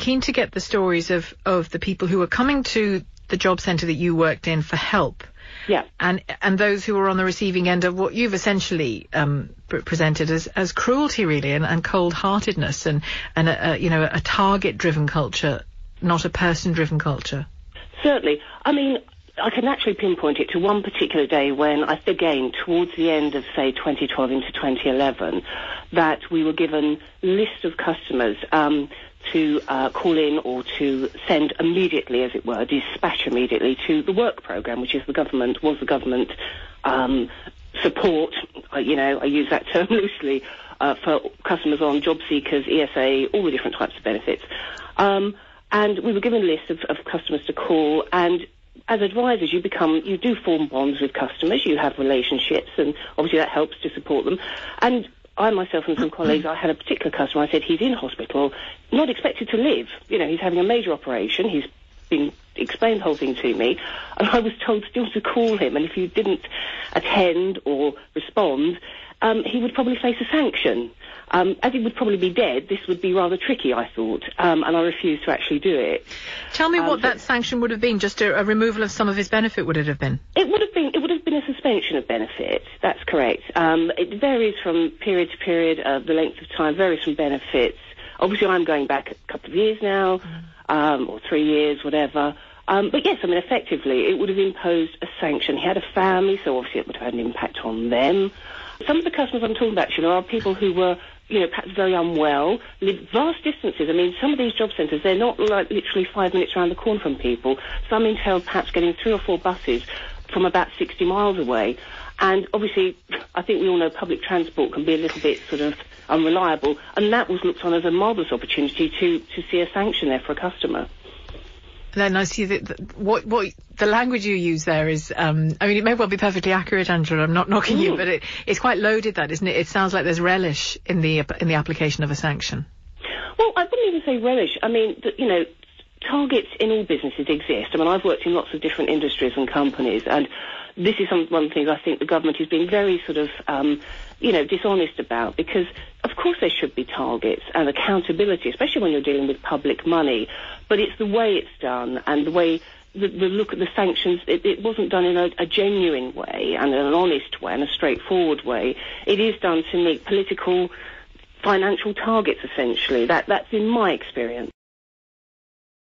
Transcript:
keen to get the stories of the people who are coming to the job centre that you worked in for help. Yeah. And those who are on the receiving end of what you've essentially presented as cruelty, really, and cold-heartedness and a target-driven culture, not a person-driven culture. Certainly. I mean, I can actually pinpoint it to one particular day when, again, towards the end of, say, 2012 into 2011, that we were given lists of customers to call in or to send immediately, as it were, dispatch immediately to the work programme, which is the government support, I use that term loosely, for customers on job seekers, ESA, all the different types of benefits. And we were given a list of customers to call, and as advisors, you do form bonds with customers, you have relationships, and obviously that helps to support them. And I myself and some colleagues, I had a particular customer, I said, he's in hospital, not expected to live. He's having a major operation, he's been explained the whole thing to me, and I was told still to call him, and if you didn't attend or respond, he would probably face a sanction. As he would probably be dead, this would be rather tricky, I thought, and I refused to actually do it. Tell me what that sanction would have been. Just a removal of some of his benefit, would it have been? It would have been a suspension of benefits. That's correct. It varies from period to period. The length of time varies from benefits. Obviously, I'm going back a couple of years now, or 3 years, whatever. But yes, I mean, effectively, it would have imposed a sanction. He had a family, so obviously it would have had an impact on them. Some of the customers I'm talking about, are people who were, perhaps very unwell, live vast distances. I mean, some of these job centres, they're not like literally 5 minutes around the corner from people. Some entail perhaps getting 3 or 4 buses from about 60 miles away. And obviously, I think we all know public transport can be a little bit sort of unreliable, and that was looked on as a marvellous opportunity to see a sanction there for a customer. Then I see that what the language you use there is, it may well be perfectly accurate, Angela, I'm not knocking you, but it's quite loaded, that, isn't it? It sounds like there's relish in the application of a sanction. Well, I wouldn't even say relish. I mean, targets in all businesses exist. I mean, I've worked in lots of different industries and companies, and this is one of the things I think the government is being very sort of, dishonest about, because of course there should be targets and accountability, especially when you're dealing with public money, but it's the way it's done and the way the look at the sanctions, it wasn't done in a genuine way and an honest way and a straightforward way. It is done to meet political, financial targets, essentially. That's in my experience.